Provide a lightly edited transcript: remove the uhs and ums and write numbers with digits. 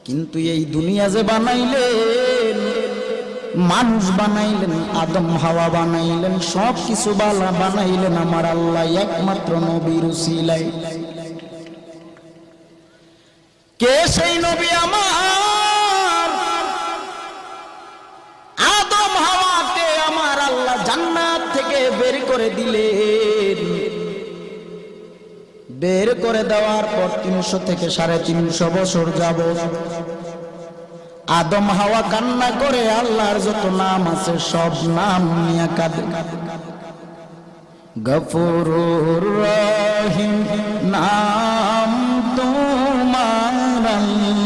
কিন্তু এই দুনিয়া যে বানাইলেন, মানুষ বানাইলেন, আদম হাওয়া বানাইলেন, সব কিছু বানাইলেন আমার আল্লাহ একমাত্র নবীর উসিলায়। কে সেই নবী? আমার আদম হাওয়াকে আমার আল্লাহ জান্নাত থেকে বের করে দিলেন। বের করে দেওয়ার পর 300 থেকে 350 বছর যাবত আদম হাওয়া কান্না করে আল্লাহর যত নাম আছে সব নাম নিয়ে কাঁদে। গফুরুর রহিম নাম তোমার আল্লাহ।